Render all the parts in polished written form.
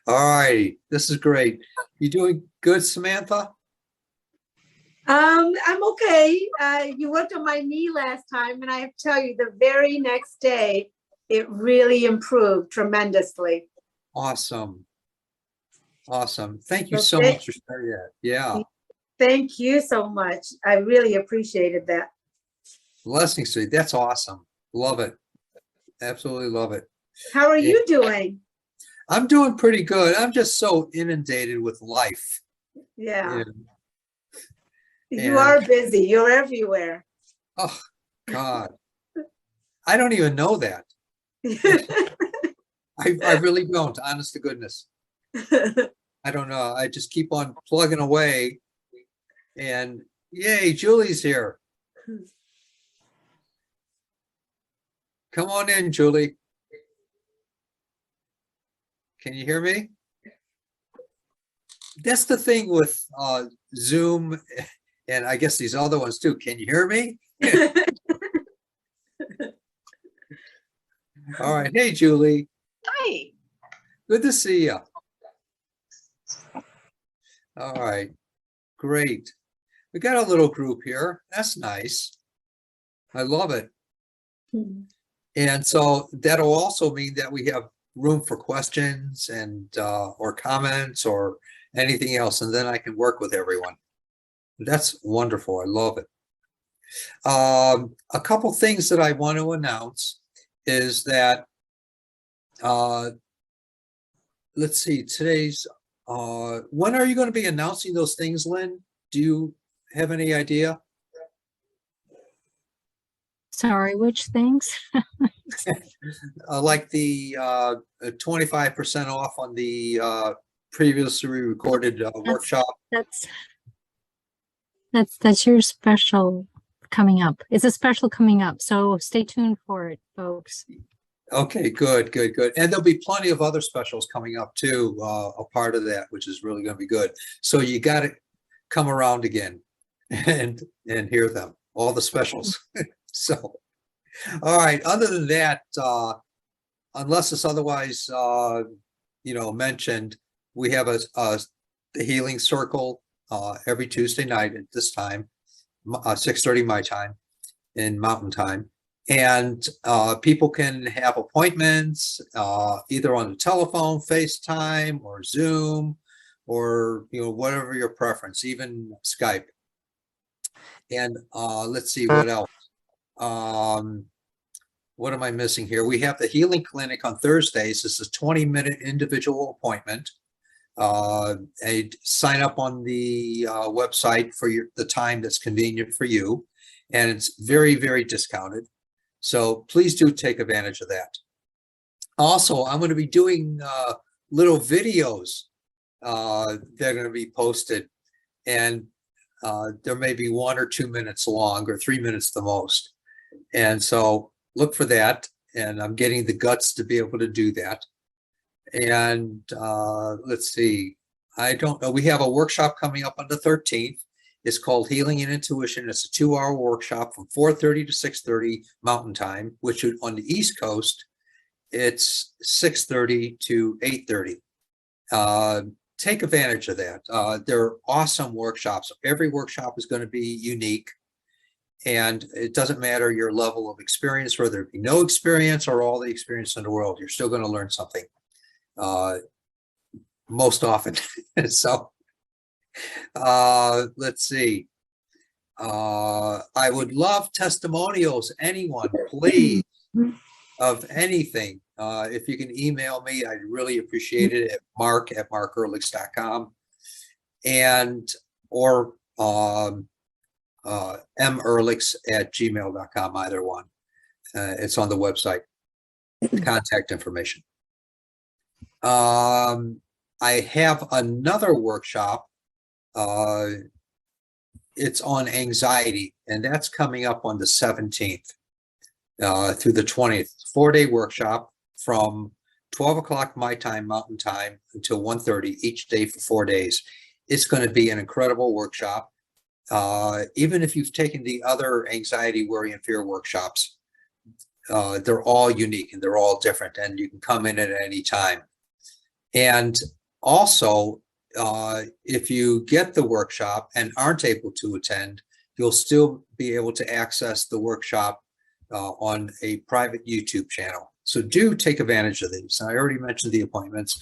All right, this is great. You doing good, Samantha? I'm okay. You worked on my knee last time, and I have to tell you, the very next day, it really improved tremendously. Awesome. Awesome. Thank you So so much for sharing that. Yeah. thank you so much. I really appreciated that. Blessings to you. That's awesome. Love it. Absolutely love it. How are Yeah, you doing? I'm doing pretty good. I'm just so inundated with life. Yeah, Yeah. you And are busy. You're everywhere. oh God, I don't even know that. I really don't, honest to goodness. I don't know. I just keep on plugging away and yay, Julie's here. Come on in, Julie. Can you hear me? That's the thing with Zoom and I guess these other ones too. Can you hear me? All right. Hey, Julie. Hi. Good to see you. All right. Great. We got a little group here. That's nice. I love it. And so that'll also mean that we have room for questions and or comments or anything else, and then I can work with everyone. That's wonderful. I love it. A couple things that I want to announce is that let's see, today's when are you going to be announcing those things, Lynn? Do you have any idea? Sorry, which things? Like the 25% off on the previously recorded workshop. That's your special coming up. It's a special coming up, so stay tuned for it, folks. Okay, good, good, good. And there'll be plenty of other specials coming up too, a part of that, which is really going to be good. So you got to come around again and hear them, all the specials. So, all right. Other than that, unless it's otherwise, mentioned, we have the Healing Circle every Tuesday night at this time, 6:30 my time in Mountain Time. And people can have appointments either on the telephone, FaceTime, or Zoom, or whatever your preference, even Skype. And let's see what else. What am I missing here? We have the Healing Clinic on Thursdays. This is a 20-minute individual appointment. Sign up on the website for the time that's convenient for you. And it's very, very discounted. So please do take advantage of that. Also, I'm going to be doing little videos that are going to be posted. And there may be 1 or 2 minutes long or 3 minutes the most. And so look for that. And I'm getting the guts to be able to do that. And let's see. I don't know. We have a workshop coming up on the 13th. It's called Healing and Intuition. It's a 2-hour workshop from 4:30 to 6:30 Mountain Time, which on the East Coast, it's 6:30 to 8:30. Take advantage of that. They're awesome workshops. Every workshop is going to be unique. And it doesn't matter your level of experience, whether it be no experience or all the experience in the world, you're still going to learn something most often. So let's see. I would love testimonials, anyone, please, of anything. If you can email me, I'd really appreciate it at mark@markearlix.com and or mearlix@gmail.com, either one. It's on the website, contact information. I have another workshop. It's on anxiety, and that's coming up on the 17th through the 20th. 4-day workshop from 12 o'clock my time, Mountain Time, until 1:30 each day for 4 days. It's going to be an incredible workshop. Even if you've taken the other anxiety, worry, and fear workshops, they're all unique and they're all different, and you can come in at any time. And also, if you get the workshop and aren't able to attend, you'll still be able to access the workshop on a private YouTube channel. So do take advantage of these. I already mentioned the appointments.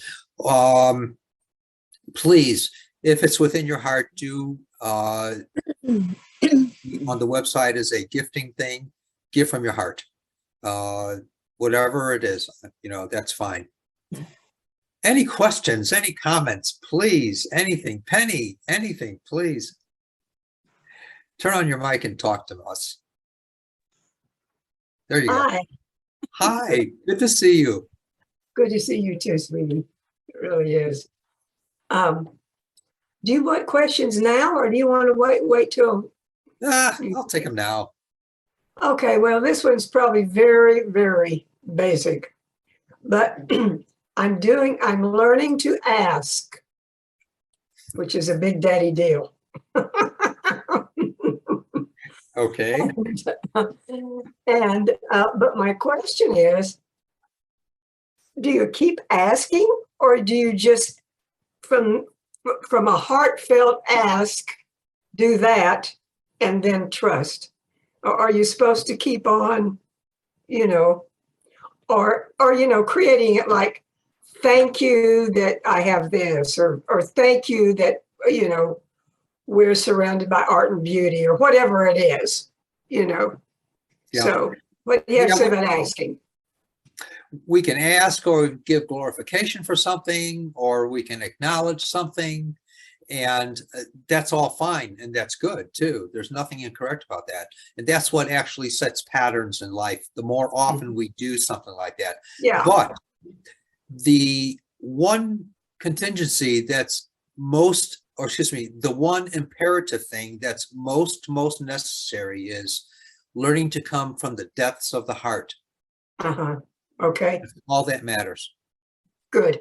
Please, if it's within your heart, do on the website is a gifting thing, give from your heart. Whatever it is, that's fine. Any questions, any comments, please, anything, Penny, anything, please. Turn on your mic and talk to us. There you go. Hi, Hi, good to see you. good to see you too, sweetie. It really is. Do you want questions now or do you want to wait till? I'll take them now. Okay, well, this one's probably very, very basic, but I'm learning to ask, which is a big daddy deal. Okay. And, but my question is, do you keep asking or do you just from a heartfelt ask, do that and then trust? Or are you supposed to keep on, or creating it like, thank you that I have this, or thank you that, we're surrounded by art and beauty, or whatever it is, Yeah. So what do you have to Yeah, say about asking? We can ask or give glorification for something, or we can acknowledge something, and that's all fine, and that's good too. There's nothing incorrect about that, and that's what actually sets patterns in life. The more often we do something like that. Yeah. But the one contingency that's the one imperative thing that's most necessary is learning to come from the depths of the heart. Okay, All that matters. good.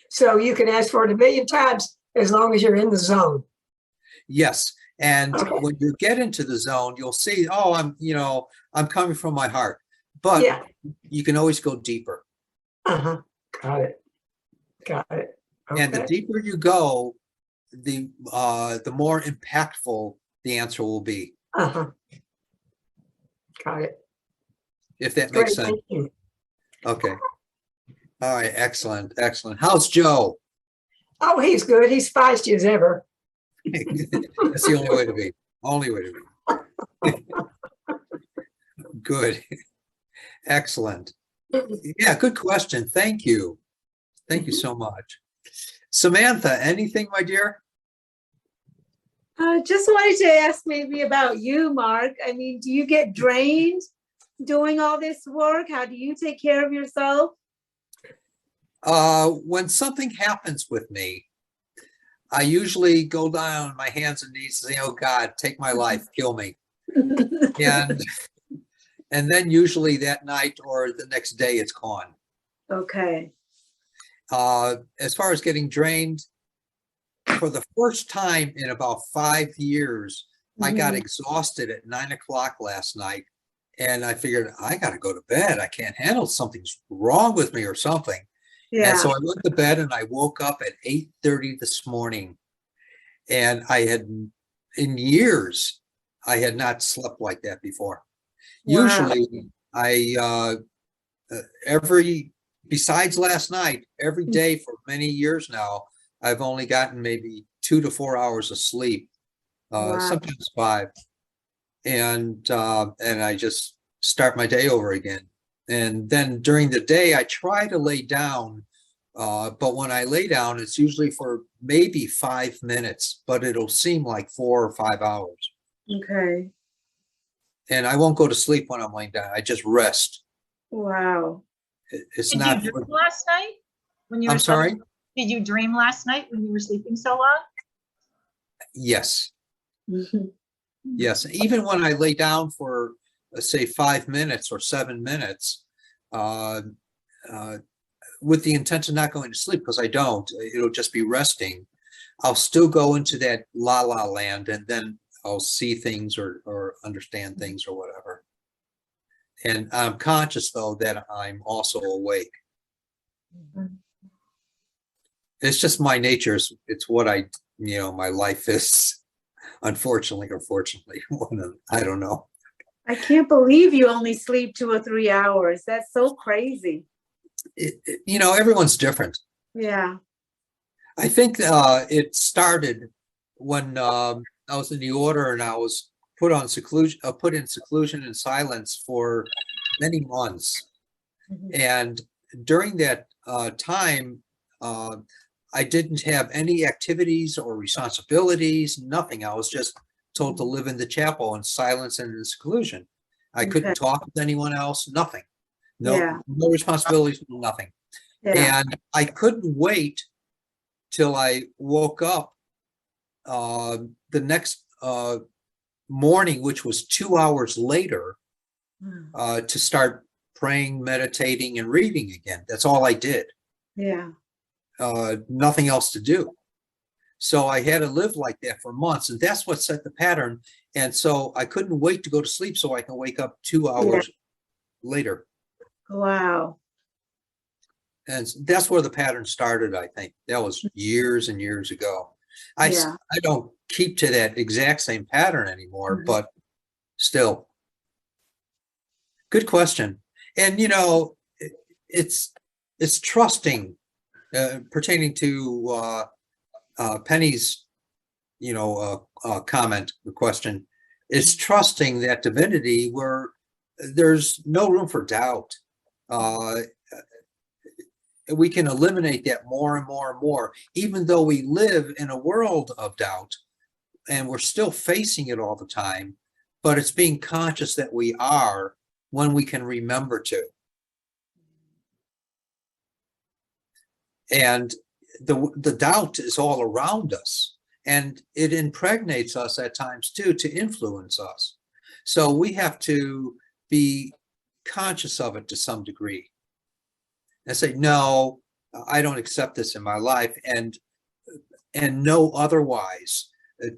So you can ask for it 1,000,000 times as long as you're in the zone. Yes. And Okay. when you get into the zone, you'll see, oh, I'm coming from my heart. But Yeah. you can always go deeper. Got it. Got it. And the Okay. deeper you go, the more impactful the answer will be. Got it. If that Great. makes sense. Thank you. Okay. All right. Excellent. Excellent. How's Joe? Oh, he's good. He's feisty as ever. That's the only way to be. Only way to be. Good. Excellent. Yeah, good question. Thank you. Thank you so much. Samantha, anything, my dear? Just wanted to ask maybe about you, Mark. I mean, do you get drained doing all this work? How do you take care of yourself? When something happens with me, I usually go down on my hands and knees and say, oh God, take my life, kill me. And then usually that night or the next day it's gone. Okay. As far as getting drained, for the first time in about 5 years, I got exhausted at 9 o'clock last night. And I figured I got to go to bed. I can't handle something's wrong with me or something. Yeah. And so I went to bed and I woke up at 8:30 this morning. And in years, I had not slept like that before. Wow. Usually besides last night, every day for many years now, I've only gotten maybe 2 to 4 hours of sleep, Wow. sometimes 5. And I just start my day over again. And then during the day, I try to lay down, but when I lay down, it's usually for maybe 5 minutes, but it'll seem like 4 or 5 hours. Okay. And I won't go to sleep when I'm laying down. I just rest. Wow. It's Did not. you dream last night when you I'm were sorry? Did you dream last night when you were sleeping so long? Yes. Yes. Even when I lay down for, say, 5 minutes or 7 minutes, with the intent of not going to sleep, because I don't, it'll just be resting. I'll still go into that la la land, and then I'll see things or understand things or whatever. And I'm conscious though that I'm also awake. It's just my nature. It's what my life is, unfortunately or fortunately. I don't know. I can't believe you only sleep 2 or 3 hours. That's so crazy. Everyone's different. Yeah. I think it started when I was in the order and I was put in seclusion and silence for many months. Mhm. And during that time, I didn't have any activities or responsibilities, nothing. I was just told to live in the chapel in silence and in seclusion. I couldn't Okay. talk with anyone else, nothing. Yeah. No responsibilities, nothing. Yeah. And I couldn't wait till I woke up the next morning, which was 2 hours later, Mm. to start praying, meditating, and reading again. That's all I did. Yeah. Nothing else to do. So I had to live like that for months, and that's what set the pattern. And so I couldn't wait to go to sleep so I can wake up 2 hours later. Wow. And that's where the pattern started, I think. That was years and years ago. I Yeah. don't keep to that exact same pattern anymore, Mhm. but still. Good question. And it's trusting, pertaining to Penny's comment, the question. It's trusting that divinity where there's no room for doubt. We can eliminate that more and more and more, even though we live in a world of doubt and we're still facing it all the time, but it's being conscious that we are when we can remember to. And the doubt is all around us, and it impregnates us at times too, to influence us. So we have to be conscious of it to some degree and say, no, I don't accept this in my life, and know otherwise,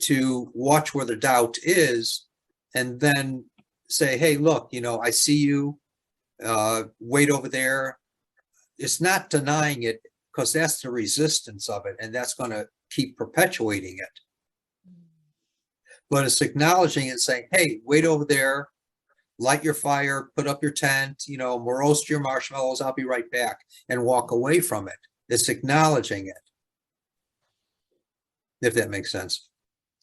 to watch where the doubt is, and then say, hey, look, I see you, wait over there. It's not denying it, because that's the resistance of it, and that's going to keep perpetuating it. But it's acknowledging and saying, hey, wait over there, light your fire, put up your tent, roast your marshmallows, I'll be right back, and walk away from it. It's acknowledging it, if that makes sense.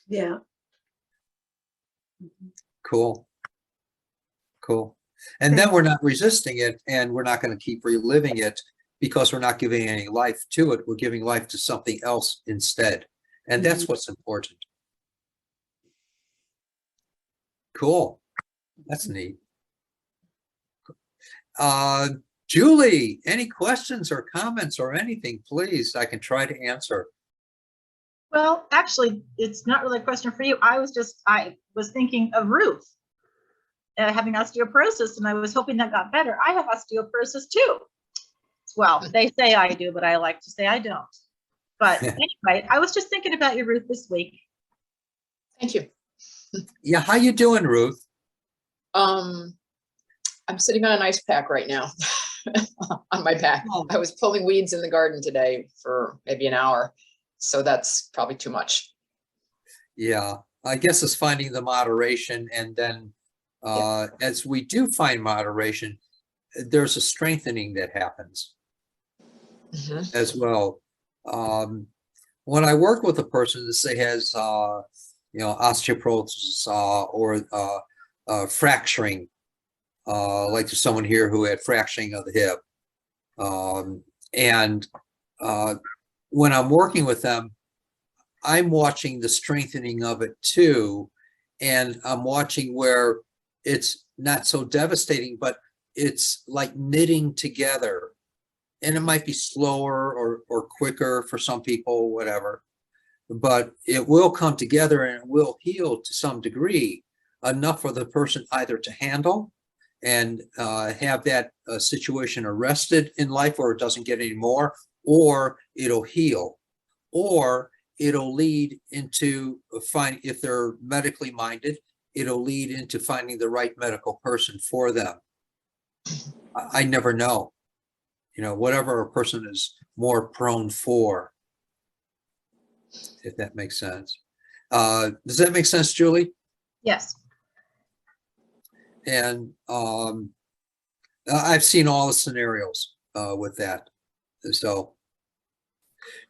Yeah. Cool. And then we're not resisting it, and we're not going to keep reliving it, because we're not giving any life to it. We're giving life to something else instead. And that's what's important. Cool. That's neat. Julie, any questions or comments or anything, please? I can try to answer. Well, actually, it's not really a question for you. I was thinking of Ruth having osteoporosis, and I was hoping that got better. I have osteoporosis too. Well, they say I do, but I like to say I don't. But anyway, I was just thinking about you, Ruth, this week. Thank you. Yeah, how you doing, Ruth? I'm sitting on an ice pack right now on my back. I was pulling weeds in the garden today for maybe an hour, so that's probably too much. Yeah, I guess it's finding the moderation, and then as we do find moderation, there's a strengthening that happens as well. When I work with a person that say has osteoporosis or fracturing, like there's someone here who had fracturing of the hip, and when I'm working with them, I'm watching the strengthening of it too, and I'm watching where it's not so devastating, but it's like knitting together. And it might be slower or quicker for some people, whatever, but it will come together and it will heal to some degree, enough for the person either to handle and have that situation arrested in life where it doesn't get any more, or it'll heal, or it'll lead into if they're medically minded, it'll lead into finding the right medical person for them. I never know. Whatever a person is more prone for. if that makes sense. Does that make sense, Julie? Yes. And I've seen all the scenarios with that. So,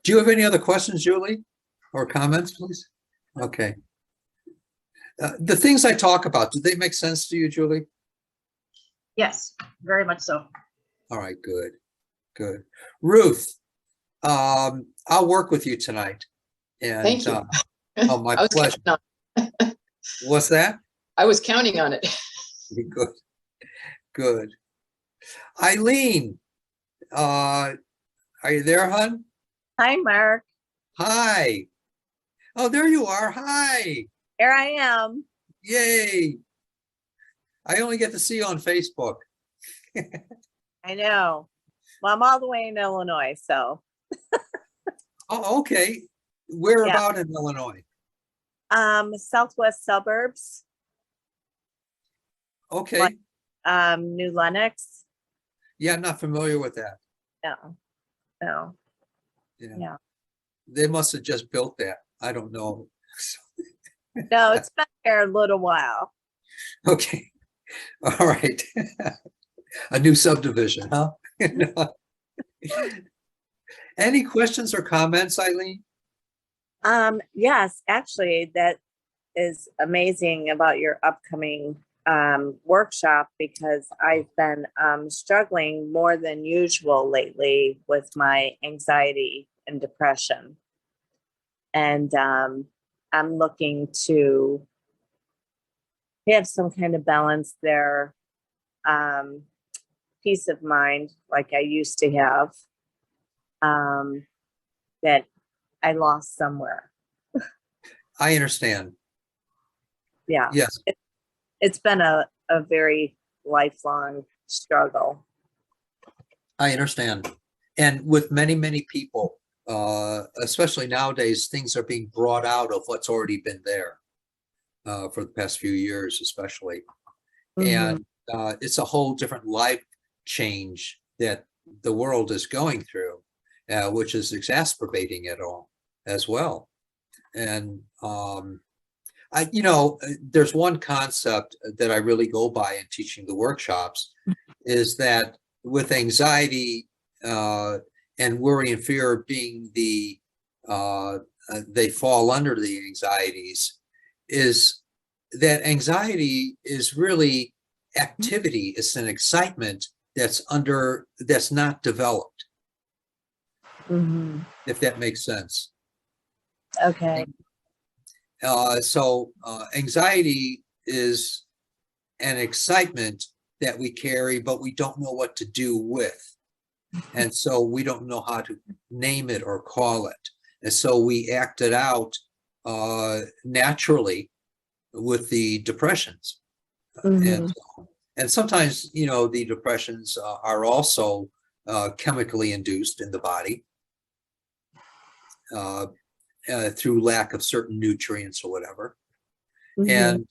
do you have any other questions, Julie, or comments, please? Okay. The things I talk about, do they make sense to you, Julie? Yes, very much so. All right, good, good. Ruth, I'll work with you tonight. And, Thank you. oh, my I was pleasure. counting on- What's that? I was counting on it. Good, good. Eileen, are you there, hon? Hi, Mark. Hi. Oh, there you are. Hi. Here I am. Yay. I only get to see you on Facebook. I know. Well, I'm all the way in Illinois, so Oh, okay. Where about in Illinois? southwest suburbs, Okay. New Lenox. Yeah, I'm not familiar with that. No, no. Yeah. Yeah. They must have just built that. I don't know. No, it's been there a little while. Okay. All right. A new subdivision, huh? Any questions or comments, Eileen? Yes, actually, that is amazing about your upcoming workshop, because I've been struggling more than usual lately with my anxiety and depression. And I'm looking to have some kind of balance there, peace of mind like I used to have, that I lost somewhere. I understand. Yeah. Yes. It's been a very lifelong struggle. I understand. And with many, many people, especially nowadays, things are being brought out of what's already been there for the past few years, especially. And it's a whole different life change that the world is going through, which is exacerbating it all as well. And there's one concept that I really go by in teaching the workshops, is that with anxiety and worry and fear being they fall under the anxieties, is that anxiety is really activity. It's an excitement that's not developed, if that makes sense. Okay. So anxiety is an excitement that we carry, but we don't know what to do with. And so we don't know how to name it or call it. And so we act it out naturally with the depressions. And sometimes, the depressions are also chemically induced in the body through lack of certain nutrients or whatever. And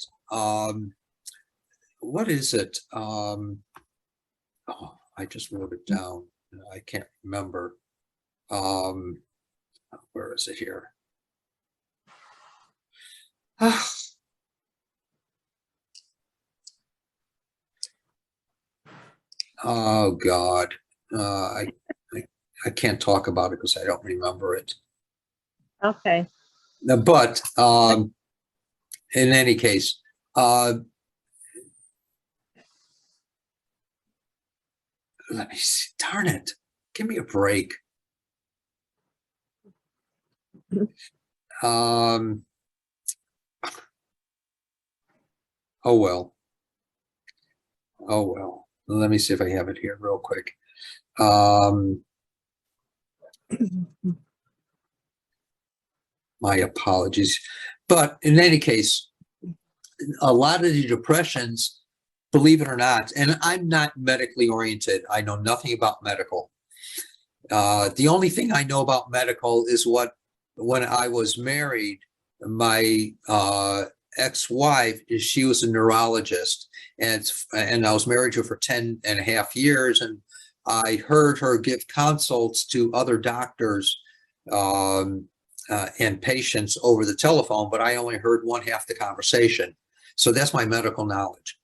what is it? I just wrote it down. I can't remember. Where is it here? Oh God. I can't talk about it because I don't remember it. Okay. But in any case, let me see. Darn it. Give me a break. Oh well. Oh well. Let me see if I have it here real quick. My apologies. But in any case, a lot of the depressions, believe it or not, and I'm not medically oriented. I know nothing about medical. The only thing I know about medical is when I was married, my ex-wife, she was a neurologist, and I was married to her for 10.5 years. And I heard her give consults to other doctors and patients over the telephone, but I only heard one half the conversation. So that's my medical knowledge.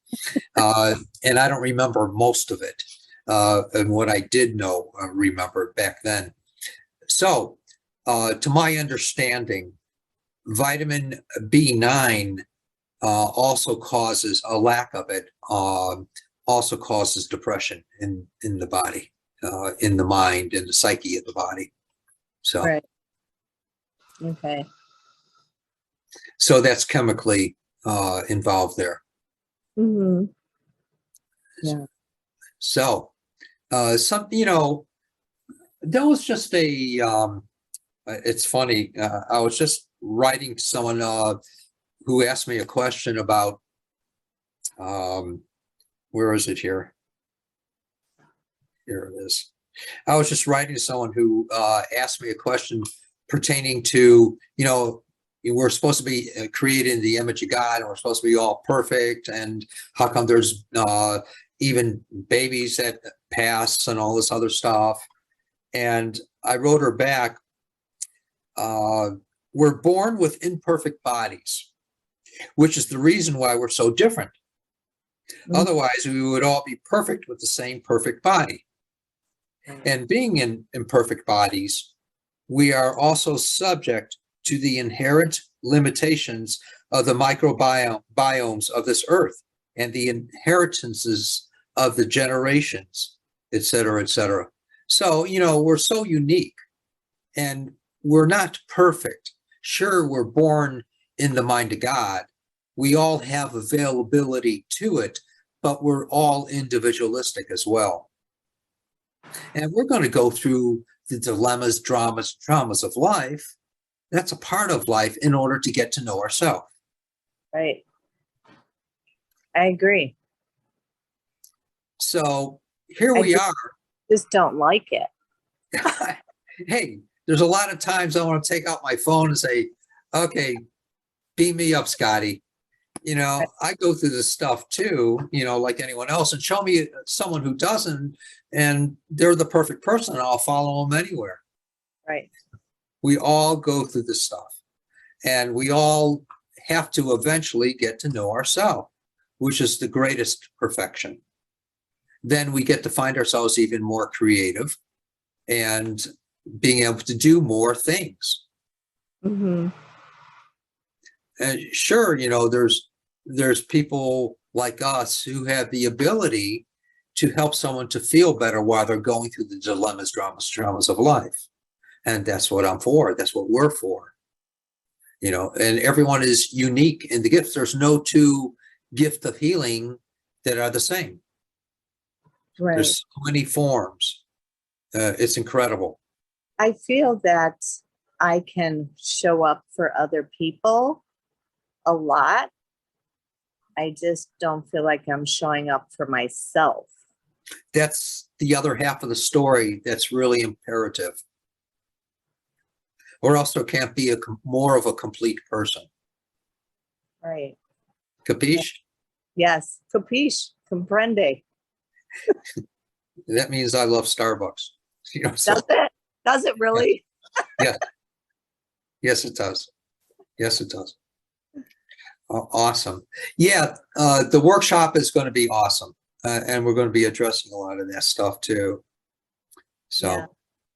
And I don't remember most of it. And what I did know, remember back then. So to my understanding, vitamin B9 also causes a lack of it, also causes depression in the body, in the mind, in the psyche of the body. So, Right. Okay. so that's chemically involved there. Mm-hmm. Yeah. So, some, you know, there was just a, it's funny, I was just writing to someone who asked me a question about, where is it here? Here it is. I was just writing to someone who asked me a question pertaining to, you know, we're supposed to be created in the image of God, and we're supposed to be all perfect, and how come there's even babies that pass and all this other stuff? And I wrote her back, we're born with imperfect bodies, which is the reason why we're so different. Otherwise, we would all be perfect with the same perfect body. And being in imperfect bodies, we are also subject to the inherent limitations of the microbiomes of this earth and the inheritances of the generations, et cetera, et cetera. So, you know, we're so unique and we're not perfect. Sure, we're born in the mind of God. We all have availability to it, but we're all individualistic as well. And we're going to go through the dilemmas, traumas of life. That's a part of life in order to get to know ourselves. Right. I agree. So here we are. Just don't like it. Hey, there's a lot of times I want to take out my phone and say, okay, beam me up, Scotty. You know, I go through this stuff too, you know, like anyone else, and show me someone who doesn't, and they're the perfect person, and I'll follow them anywhere. Right. We all go through this stuff, and we all have to eventually get to know ourselves, which is the greatest perfection. Then we get to find ourselves even more creative and being able to do more things. Mm-hmm. And sure, you know, there's people like us who have the ability to help someone to feel better while they're going through the dilemmas, dramas of life. And that's what I'm for. That's what we're for. You know, and everyone is unique in the gifts. There's no two gift of healing that are the same. Right. There's so many forms. It's incredible. I feel that I can show up for other people a lot. I just don't feel like I'm showing up for myself. That's the other half of the story that's really imperative. Or else there can't be more of a complete person. Right. Capiche? Yes. Capiche. Comprende. That means I love Starbucks. You know, so, Does it? Does it really? yeah. Yes, it does. Yes, it does. Awesome. Yeah, the workshop is going to be awesome. And we're going to be addressing a lot of that stuff too. So, Yeah.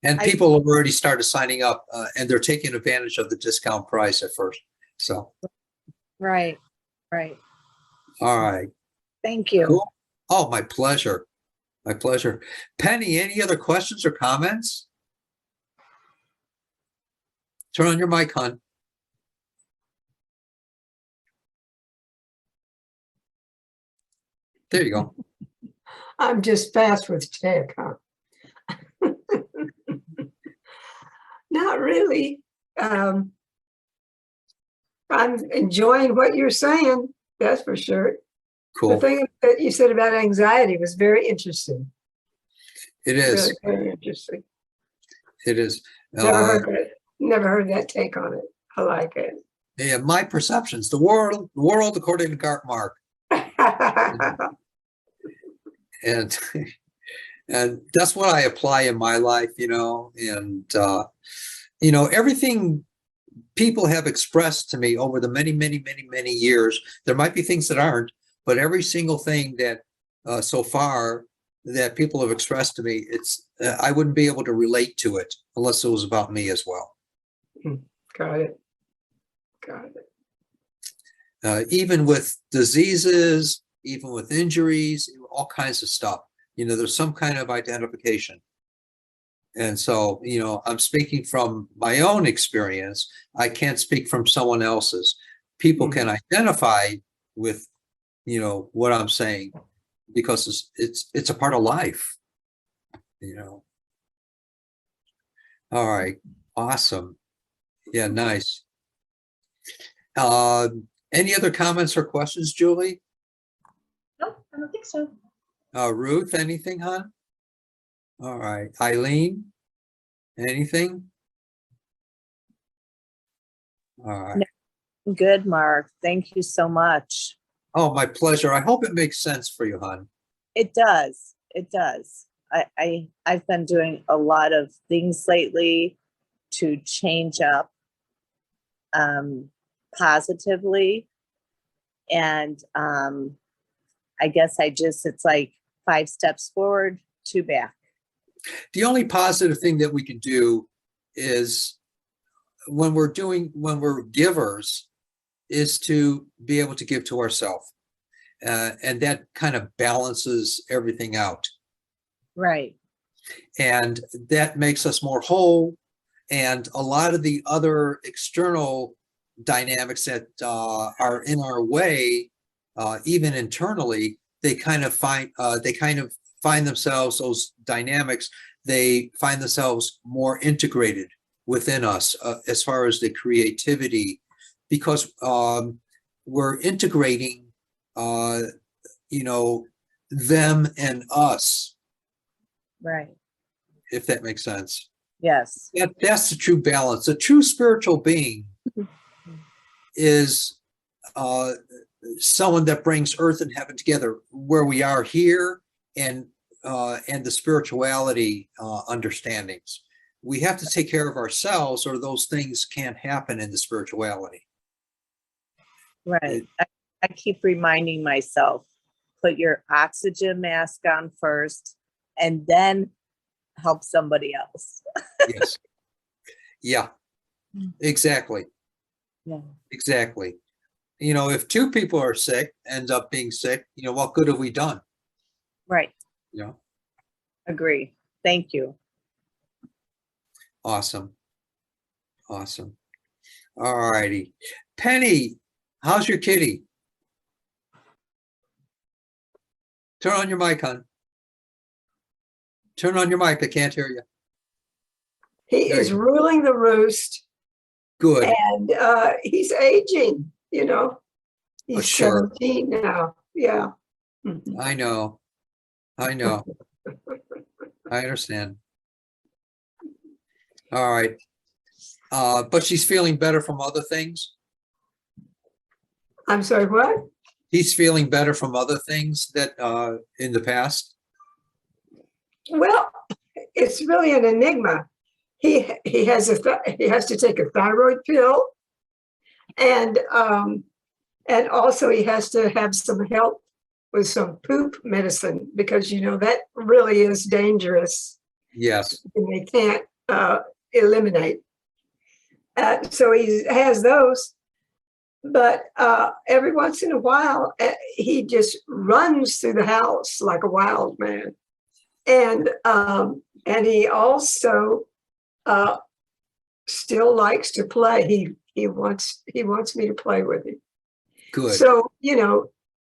and people have already started signing up and they're taking advantage of the discount price at first. So, Right. Right. all right. Thank you. Cool. Oh, my pleasure. My pleasure. Penny, any other questions or comments? Turn on your mic, hon. There you go. I'm just fast with tech, huh? Not really. I'm enjoying what you're saying, that's for sure. The Cool. thing that you said about anxiety was very interesting. It is. Really very interesting. It is. Never heard that take on it. I like it. Yeah, my perceptions, the world according to Gartmark. And and that's what I apply in my life, you know, and you know, everything people have expressed to me over the many years, there might be things that aren't, but every single thing that so far that people have expressed to me, it's I wouldn't be able to relate to it unless it was about me as well. Got it. Got it. Even with diseases, even with injuries, all kinds of stuff, there's some kind of identification. And so, I'm speaking from my own experience. I can't speak from someone else's. People can identify with, what I'm saying, because it's a part of life, All right. Awesome. Yeah, nice. Any other comments or questions, Julie? Nope, I don't think so. Ruth, anything, hon? All right. Eileen, anything? All right. Good, Mark. Thank you so much. Oh, my pleasure. I hope it makes sense for you, hon. It does. It does. I've been doing a lot of things lately to change up positively. And I guess it's like 5 steps forward, 2 back. The only positive thing that we can do is when we're givers is to be able to give to ourselves. And that kind of balances everything out. Right. And that makes us more whole. And a lot of the other external dynamics that are in our way, even internally, they kind of find themselves, those dynamics, they find themselves more integrated within us as far as the creativity, because we're integrating, them and us. Right. If that makes sense. Yes. That's the true balance. A true spiritual being is someone that brings earth and heaven together, where we are here, and the spirituality understandings. We have to take care of ourselves, or those things can't happen in the spirituality. Right. I keep reminding myself, put your oxygen mask on first, and then help somebody else. Yes. Yeah, exactly. Yeah. Exactly. If 2 people are sick, ends up being sick, what good have we done? Right. Yeah. Agree. Thank you. Awesome. Awesome. All righty. Penny, how's your kitty? Turn on your mic, hon. Turn on your mic. I can't hear you. He There is you go. ruling the roost, Good. and he's aging, He's Sure. 17 now. Yeah. Mhm. I know. I know. I understand. All right. But she's feeling better from other things. I'm sorry, what? He's feeling better from other things that in the past. Well, it's really an enigma. He has to take a thyroid pill, and also he has to have some help with some poop medicine, because that really is dangerous Yes. and they can't eliminate. So he has those, but every once in a while he just runs through the house like a wild man, and he also still likes to play. He wants me to play with him. Good. So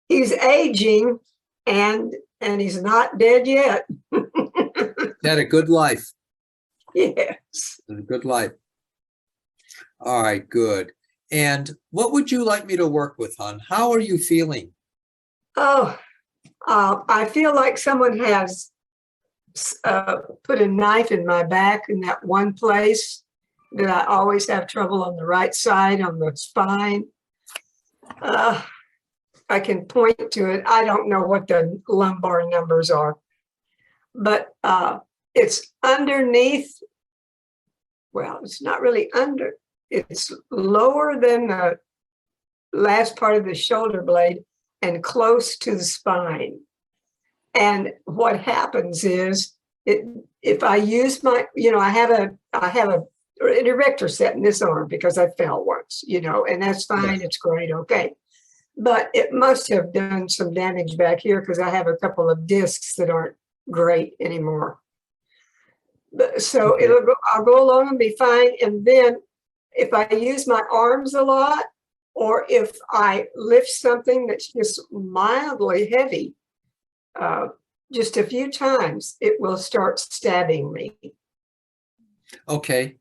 he's aging, and he's not dead yet. Had a good life. Yes. A good life. All right, good. And what would you like me to work with, hon? How are you feeling? Oh, I feel like someone has put a knife in my back in that one place that I always have trouble on the right side, on the spine. I can point to it. I don't know what the lumbar numbers are, but it's underneath. Well, it's not really under. it's lower than the last part of the shoulder blade and close to the spine. And what happens is if I use my, I have an erector set in this arm because I fell once, and that's fine. Yes. It's great. Okay. But it must have done some damage back here because I have a couple of discs that aren't great anymore. So Okay. I'll go along and be fine. And then if I use my arms a lot, or if I lift something that's just mildly heavy, just a few times, it will start stabbing me. Okay.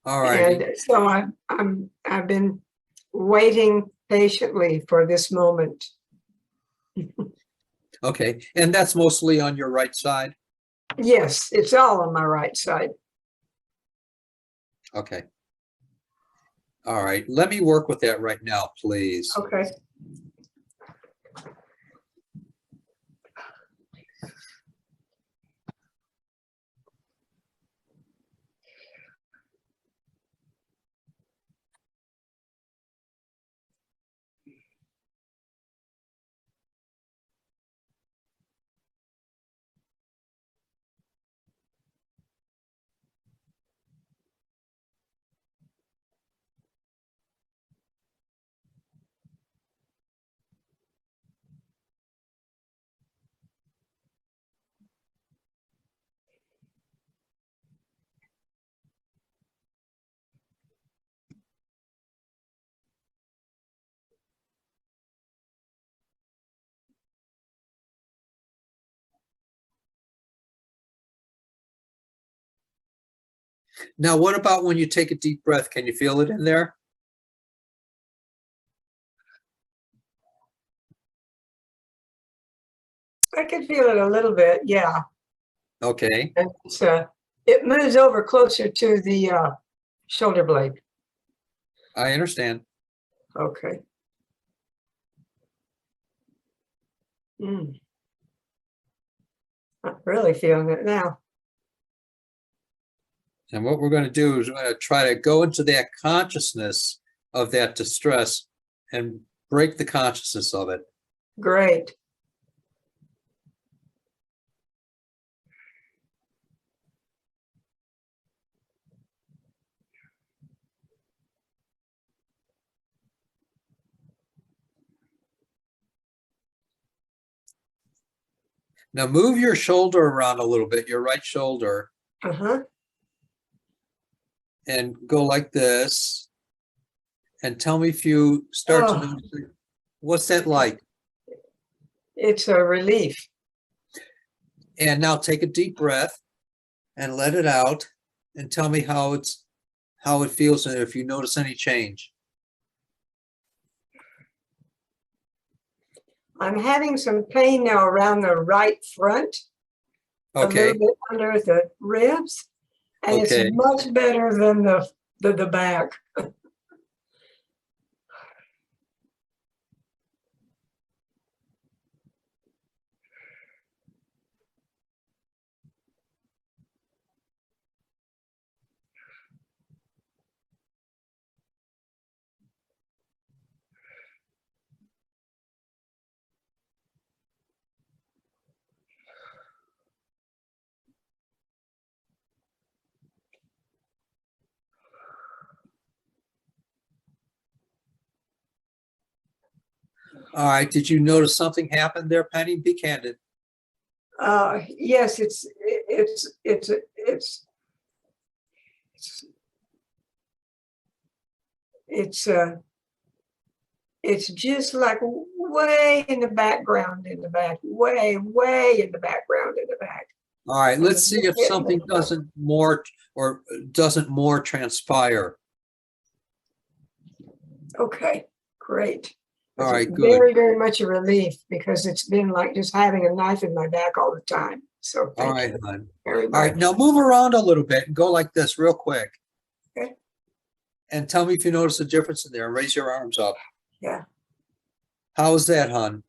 All right. And so I've been waiting patiently for this moment. Okay. And that's mostly on your right side? Yes, it's all on my right side. Okay. All right. Let me work with that right now, please. Okay. Now, what about when you take a deep breath? Can you feel it in there? I can feel it a little bit, yeah. Okay. And it moves over closer to the shoulder blade. I understand. Okay. I'm really feeling it now. And what we're going to do is we're going to try to go into that consciousness of that distress and break the consciousness of it. Great. Now move your shoulder around a little bit, your right shoulder, Uh-huh. and go like this. And tell me if you start to Oh. notice it. What's that like? It's a relief. And now take a deep breath and let it out and tell me how it feels and if you notice any change. I'm having some pain now around the right front, a Okay, little bit under the ribs, and Okay. it's much better than the back. all right. Did you notice something happened there, Penny? Be candid. Yes, it's just like way in the background in the back, way in the background in the back. All right, let's see if something doesn't more transpire. Okay, great. All right, It's good. very, very much a relief because it's been like just having a knife in my back all the time. So All thank right, you hon. very All right, much. now move around a little bit and go like this real quick. Okay. And tell me if you notice a difference in there and raise your arms up. Yeah. How's that, hon?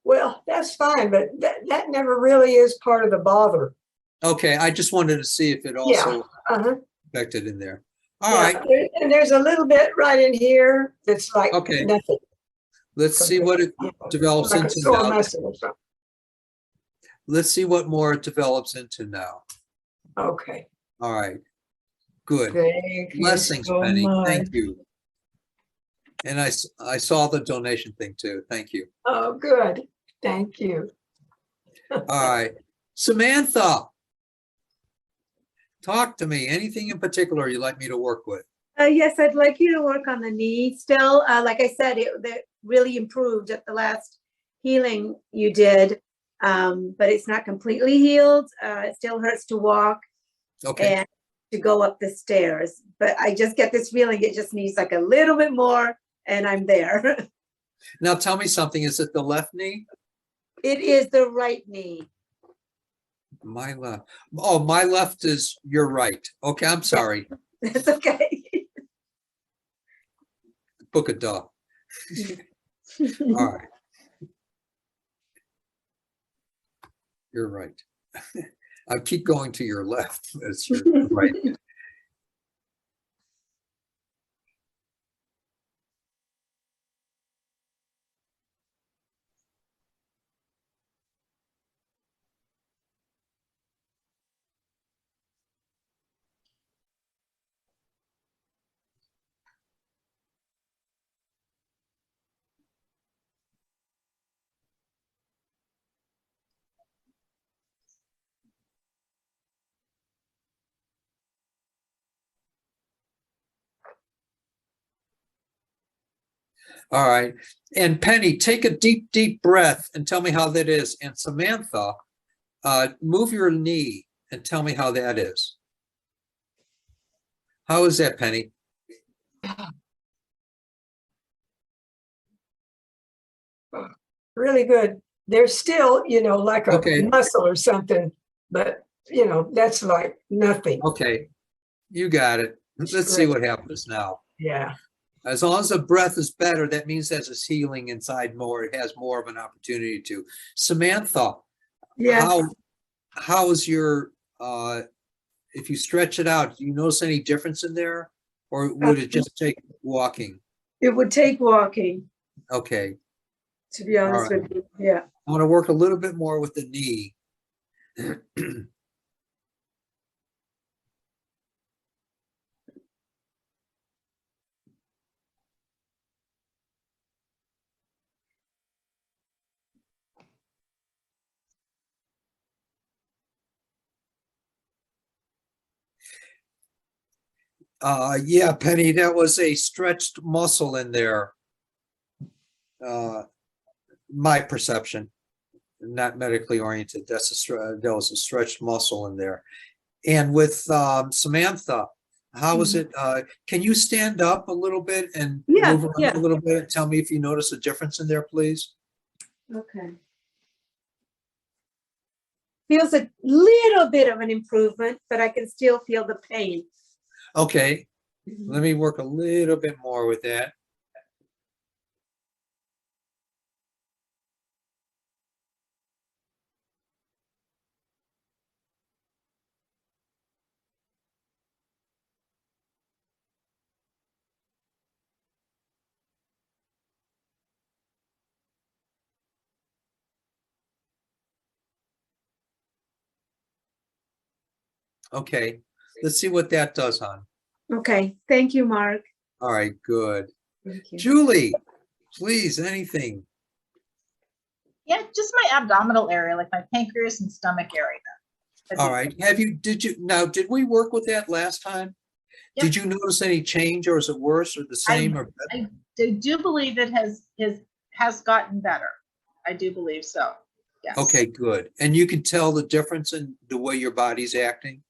Well, that's fine, but that never really is part of the bother. Okay, I just wanted to see if it Yeah. also Uh-huh. affected in there. All right, And there's a little bit right in here that's like Okay. nothing. let's see what it You know, develops like a into sore now. muscle or something. Let's see what more it develops into now. Okay. All right, good. Thank you Blessings, so Penny. much. Thank you. And I saw the donation thing too. Thank you. Oh, good. Thank you. All right, Samantha. Talk to me. Anything in particular you'd like me to work with? Yes, I'd like you to work on the knee still. Like I said, that really improved at the last healing you did. But it's not completely healed. It still hurts to walk Okay, and to go up the stairs. But I just get this feeling it just needs like a little bit more and I'm there. now tell me something. Is it the left knee? It is the right knee. My left. Oh, my left is your right. Okay, I'm sorry. That's okay. Book a dog. All right. You're right. I keep going to your left. It's your right. All right. And Penny, take a deep, deep breath and tell me how that is. And Samantha, move your knee and tell me how that is. How is that, Penny? Really good. There's still, like a Okay. muscle or something, but that's like nothing. Okay. You got it. Let's see what happens now. Yeah. As long as the breath is better, that means that it's healing inside more. It has more of an opportunity to. Samantha, Yeah, how is your, if you stretch it out, do you notice any difference in there? Or would it just take walking? it would take walking, Okay, to be honest right. with you. Yeah. I want to work a little bit more with the knee. Yeah, Penny, that was a stretched muscle in there. My perception, not medically oriented. That was a stretched muscle in there. And with Samantha, how is it? Can you stand up a little bit and Yeah, move around yeah. a little bit? Tell me if you notice a difference in there, please. Okay. Feels a little bit of an improvement, but I can still feel the pain. Okay, let me work a little bit more with that. Okay, let's see what that does, hon. Okay, thank you, Mark. All right, good. Thank you. Julie, please, anything. Yeah, just my abdominal area, like my pancreas and stomach area. All right, did we work with that last time? Yep. Did you notice any change, or is it worse or the same or better? I do believe it has gotten better. I do believe so. Yes. Okay, good. And you can tell the difference in the way your body's acting?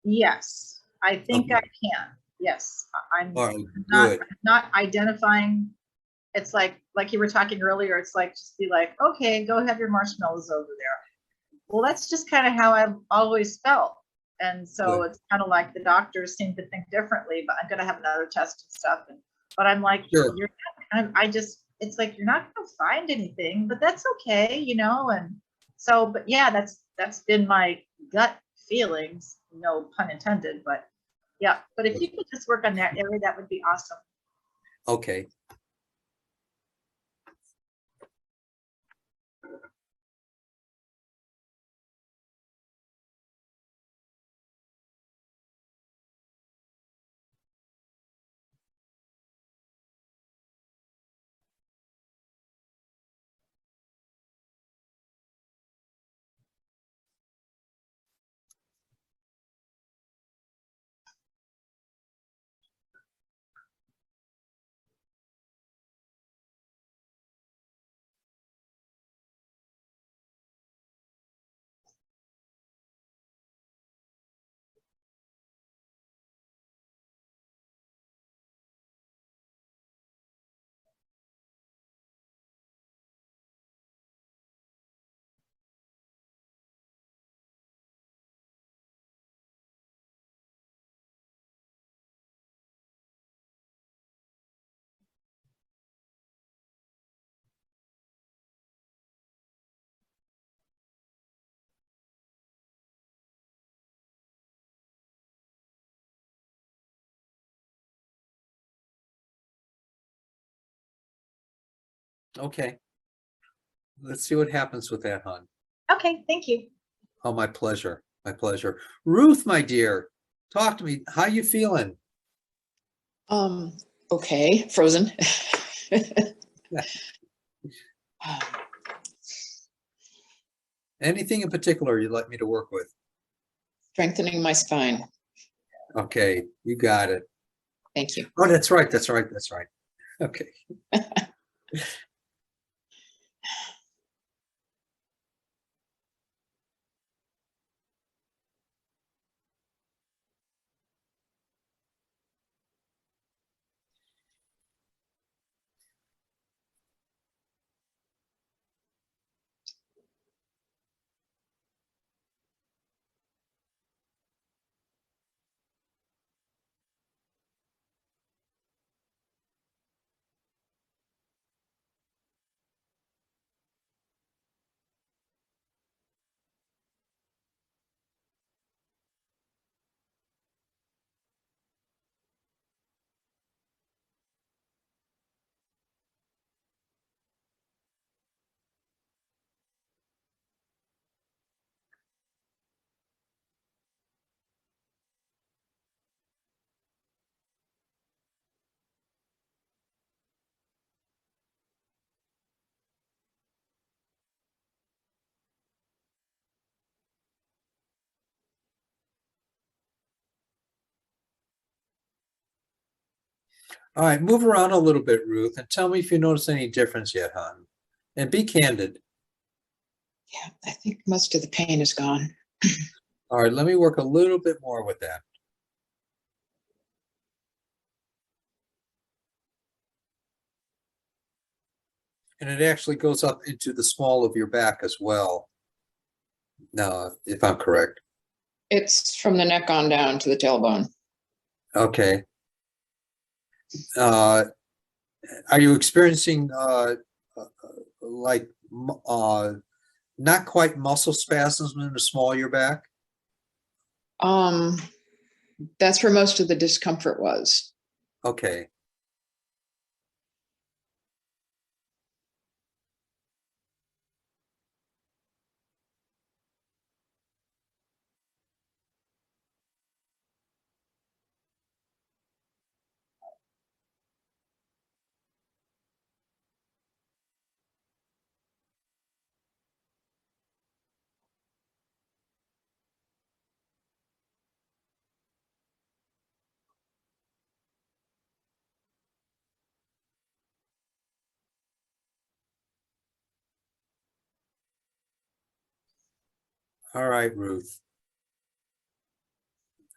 Yes, I think Okay. I can. Yes, I'm All right, not, good. not identifying. It's like you were talking earlier, it's like, just be like, okay, go have your marshmallows over there. Well, that's just kind of how I've always felt. And so Good. it's kind of like the doctors seem to think differently, but I'm going to have another test and stuff. But I'm like, Sure. it's like, you're not going to find anything, but that's okay, and so, but yeah, that's been my gut feelings, no pun intended, but Yeah, but if you could just work on that area, that would be awesome. Okay. Okay. Let's see what happens with that, hon. Okay, thank you. Oh, my pleasure. My pleasure. Ruth, my dear, talk to me. How you feeling? Okay, frozen. Anything in particular you'd like me to work with? Strengthening my spine. Okay, you got it. Thank you. Oh, that's right. That's right. That's right. Okay. All right, move around a little bit, Ruth, and tell me if you notice any difference yet, hon. And be candid. Yeah, I think most of the pain is gone. All right, let me work a little bit more with that. And it actually goes up into the small of your back as well. Now, if I'm correct. It's from the neck on down to the tailbone. Okay. Are you experiencing like not quite muscle spasms in the small of your back? That's where most of the discomfort was. Okay. All right, Ruth.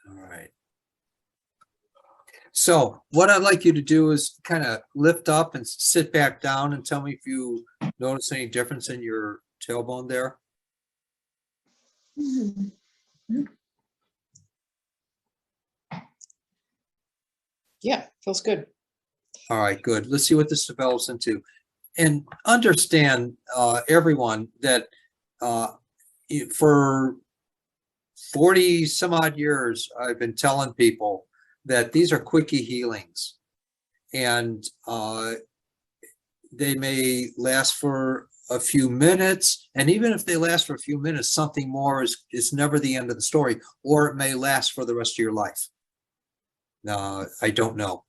All right. So what I'd like you to do is kind of lift up and sit back down and tell me if you notice any difference in your tailbone there. Yeah, feels good. All right, good. Let's see what this develops into. And understand, everyone, that for 40 some odd years, I've been telling people that these are quickie healings. And they may last for a few minutes. And even if they last for a few minutes, something more is never the end of the story, or it may last for the rest of your life. I don't know.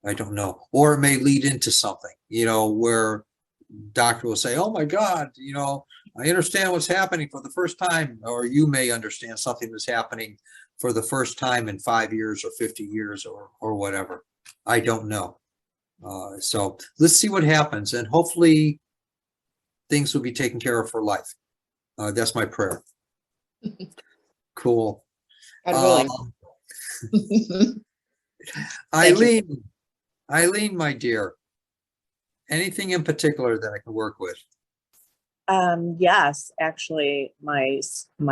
I don't know. Or it may lead into something, where doctor will say, oh my God, I understand what's happening for the first time, or you may understand something that's happening for the first time in 5 years or 50 years or whatever. I don't know. So let's see what happens, and hopefully things will be taken care of for life. That's my prayer. Cool. God willing. Eileen, my dear, anything in particular that I can work with? Yes, actually, my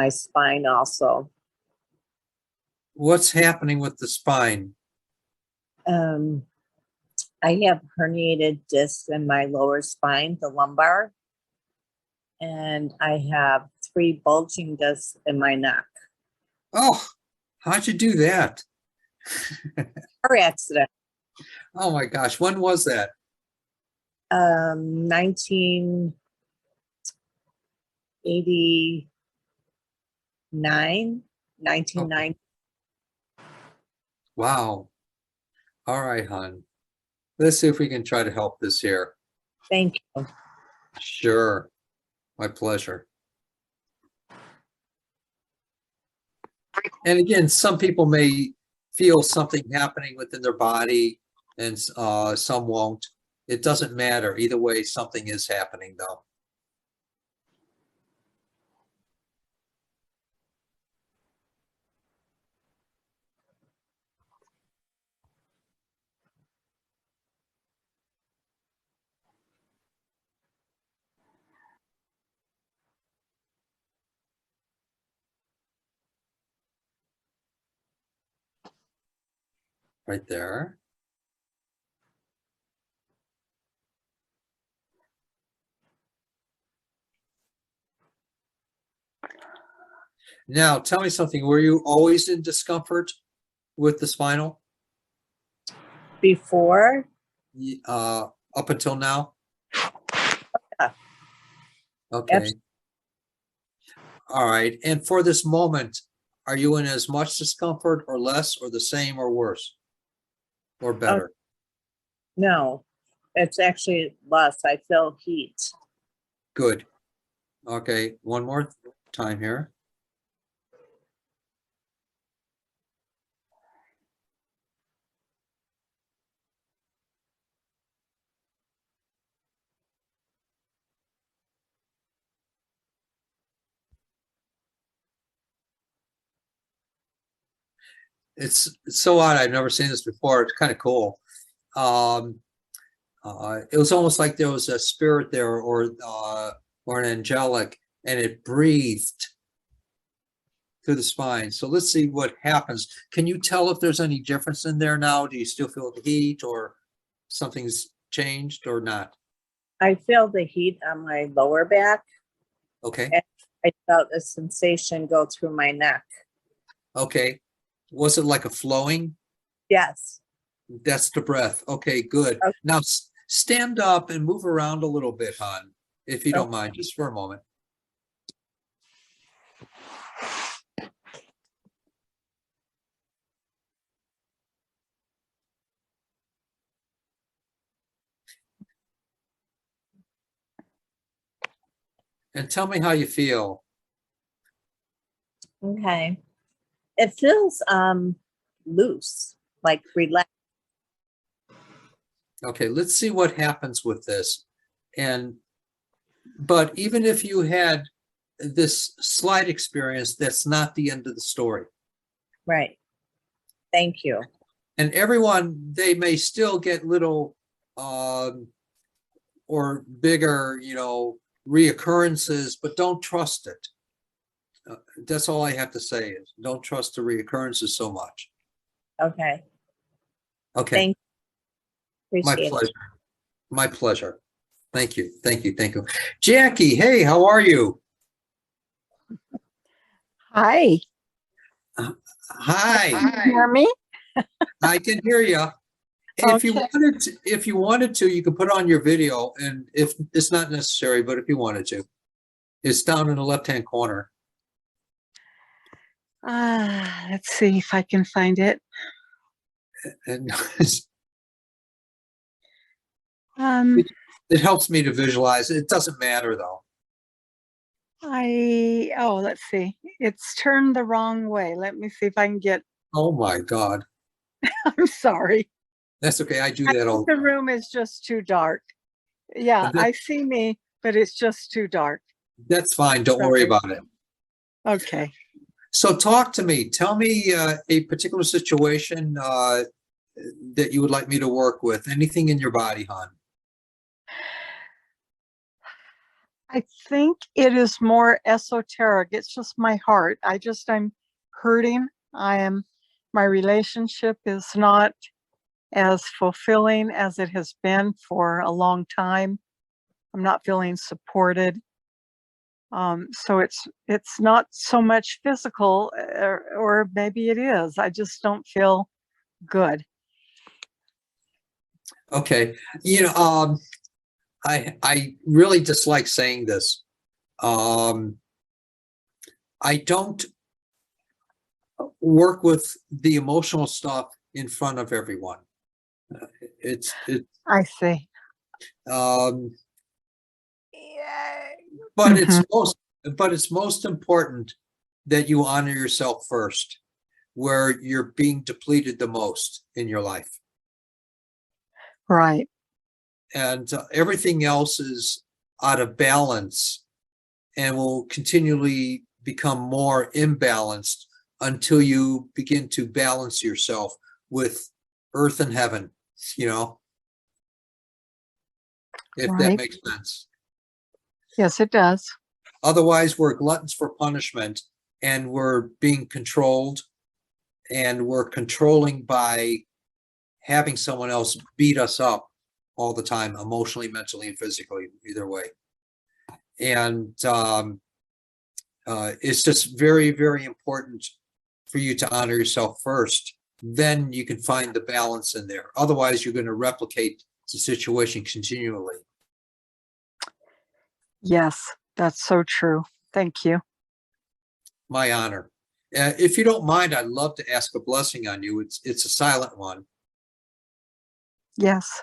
spine also. What's happening with the spine? I have herniated discs in my lower spine, the lumbar, and I have 3 bulging discs in my neck. Oh, how'd you do that? Car accident. Oh my gosh, when was that? 1990. Wow. All right, hon. Let's see if we can try to help this here. Thank you. Sure. My pleasure. And again, some people may feel something happening within their body and some won't. It doesn't matter. Either way, something is happening though. Right there. Now, tell me something. Were you always in discomfort with the spinal Before, up until now? Yeah. Okay. Absolutely. All right. And for this moment, are you in as much discomfort or less or the same or worse or better? no, it's actually less. I feel heat. Good. Okay. One more time here. It's so odd. I've never seen this before. It's kind of cool. It was almost like there was a spirit there or an angelic, and it breathed through the spine. So let's see what happens. Can you tell if there's any difference in there now? Do you still feel the heat or something's changed or not? I feel the heat on my lower back. Okay. And I felt a sensation go through my neck. Okay. Was it like a flowing? Yes. That's the breath. Okay, good. Okay. Now stand up and move around a little bit, hon, if you don't Okay. mind, just for a moment. And tell me how you feel. Okay. It feels loose, like relaxed. Okay, let's see what happens with this. But even if you had this slight experience, that's not the end of the story. Right. Thank you. And everyone, they may still get little or bigger, reoccurrences, but don't trust it. That's all I have to say is don't trust the reoccurrences so much. Okay. Okay. Thank you. My Appreciate pleasure. it. My pleasure. Thank you. Thank you. Thank you. Jackie, hey, how are you? Hi, Hi. can you hear me? I can hear you. If you Okay. wanted to, you could put on your video, and if it's not necessary, but if you wanted to, it's down in the left-hand corner. Let's see if I can find it. And Um, it helps me to visualize. It doesn't matter though. let's see. It's turned the wrong way. Let me see if I can get, Oh my God. I'm sorry. That's okay. I do I that all think the the time. room is just too dark. Yeah, But that- I see me, but it's just too dark. That's fine. Don't worry Sorry. about it. Okay. So talk to me. Tell me a particular situation that you would like me to work with. Anything in your body, hon? I think it is more esoteric. It's just my heart. I'm hurting. My relationship is not as fulfilling as it has been for a long time. I'm not feeling supported. So it's not so much physical, or maybe it is. I just don't feel good. Okay. I really dislike saying this. I don't work with the emotional stuff in front of everyone. It's I see. um, Yeah. but it's most important that you honor yourself first, where you're being depleted the most in your life, Right. and everything else is out of balance and will continually become more imbalanced until you begin to balance yourself with earth and heaven, if that Right. makes sense. Yes, it does. Otherwise, we're gluttons for punishment, and we're being controlled, and we're controlling by having someone else beat us up all the time, emotionally, mentally, and physically, either way. And it's just very, very important for you to honor yourself first. Then you can find the balance in there. Otherwise, you're going to replicate the situation continually. Yes, that's so true. Thank you. My honor. If you don't mind, I'd love to ask a blessing on you. It's a silent one. Yes.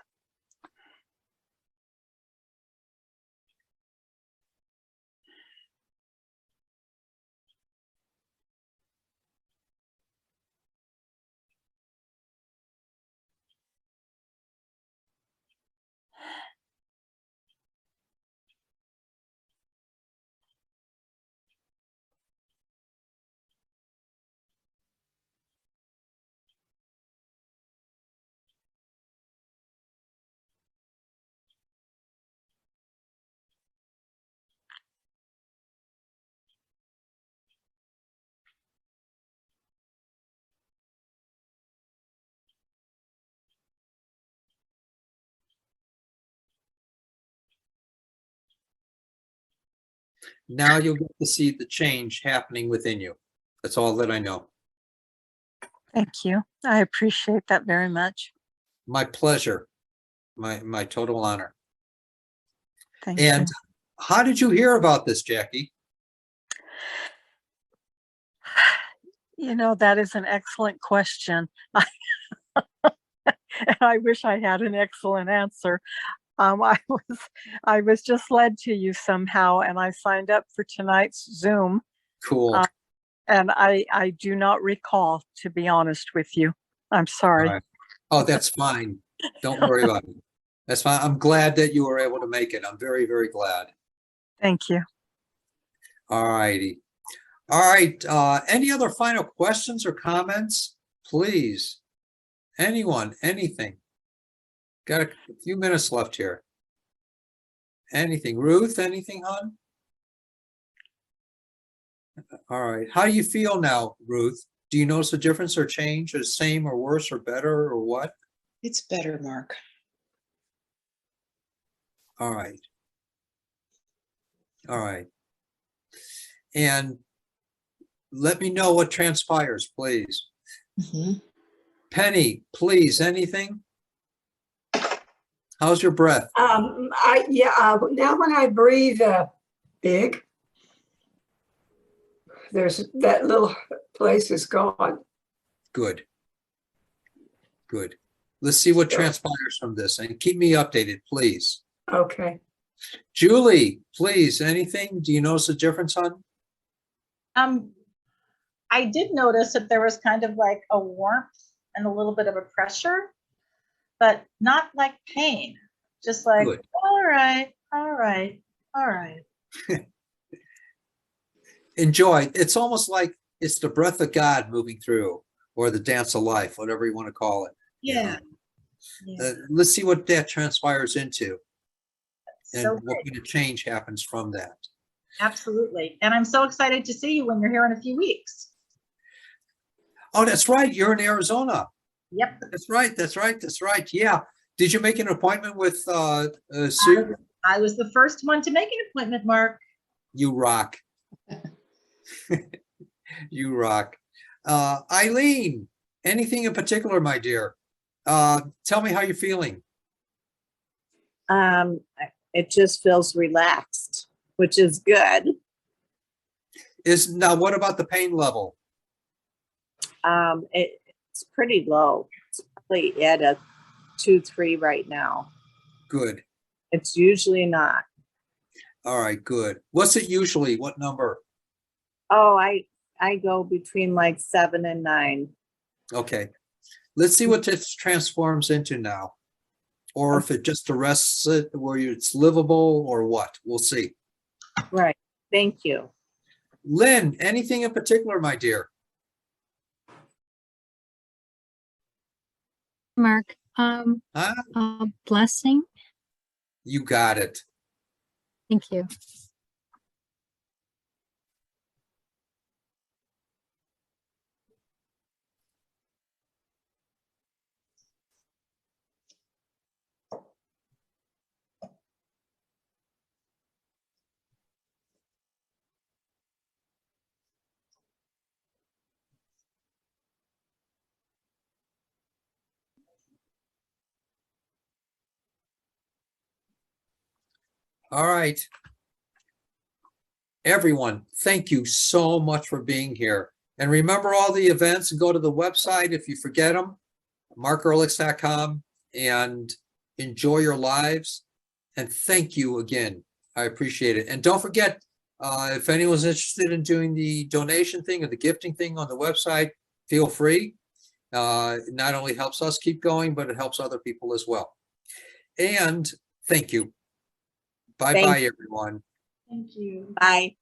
Now you'll get to see the change happening within you. That's all that I know. Thank you. I appreciate that very much. My pleasure. My total honor. Thank And you. how did you hear about this, Jackie? That is an excellent question. I wish I had an excellent answer. I was just led to you somehow, and I signed up for tonight's Zoom, Cool. and I do not recall, to be honest with you. I'm sorry. All right. Oh, that's fine. Don't worry about it. That's fine. I'm glad that you were able to make it. I'm very, very glad. Thank you. All righty. All right. Any other final questions or comments? Please. Anyone, anything? Got a few minutes left here. Anything? Ruth, anything, hon? All right. How do you feel now, Ruth? Do you notice a difference or change, or the same or worse or better or what? It's better, Mark. All right. All right. And let me know what transpires, please. Mhm. Penny, please, anything? How's your breath? Now when I breathe big, there's that little place is gone. Good. Good. Let's see what So- transpires from this and keep me updated, please. Okay. Julie, please, anything? Do you notice a difference, hon? I did notice that there was kind of like a warmth and a little bit of a pressure, but not like pain. Just like, Good. all right, all right, all right. Enjoy. It's almost like it's the breath of God moving through, or the dance of life, whatever you want to call it. Yeah. Yeah. Let's see what that transpires into and So what good. kind of change happens from that. Absolutely. And I'm so excited to see you when you're here in a few weeks. Oh, that's right. You're in Arizona. Yep. That's right. That's right. That's right. Yeah. Did you make an appointment with Sue? I was the first one to make an appointment, Mark. You rock. You rock. Eileen, anything in particular, my dear? Tell me how you're feeling. It just feels relaxed, which is good. Now, what about the pain level? It's pretty low. It's probably at a 2-3 right now. Good. It's usually not. All right, good. What's it usually? What number? Oh, I go between like 7 and 9. Okay. Let's see what this transforms into now. Or if it just arrests it where it's livable or what. We'll see. Right. Thank you. Lynn, anything in particular, my dear? Mark, Huh? a blessing. You got it. Thank you. All right. Everyone, thank you so much for being here. And remember all the events and go to the website if you forget them, markearlix.com, and enjoy your lives. And thank you again. I appreciate it. And don't forget, if anyone's interested in doing the donation thing or the gifting thing on the website, feel free. It not only helps us keep going, but it helps other people as well. And thank you. Bye-bye, everyone. Thank you. Bye.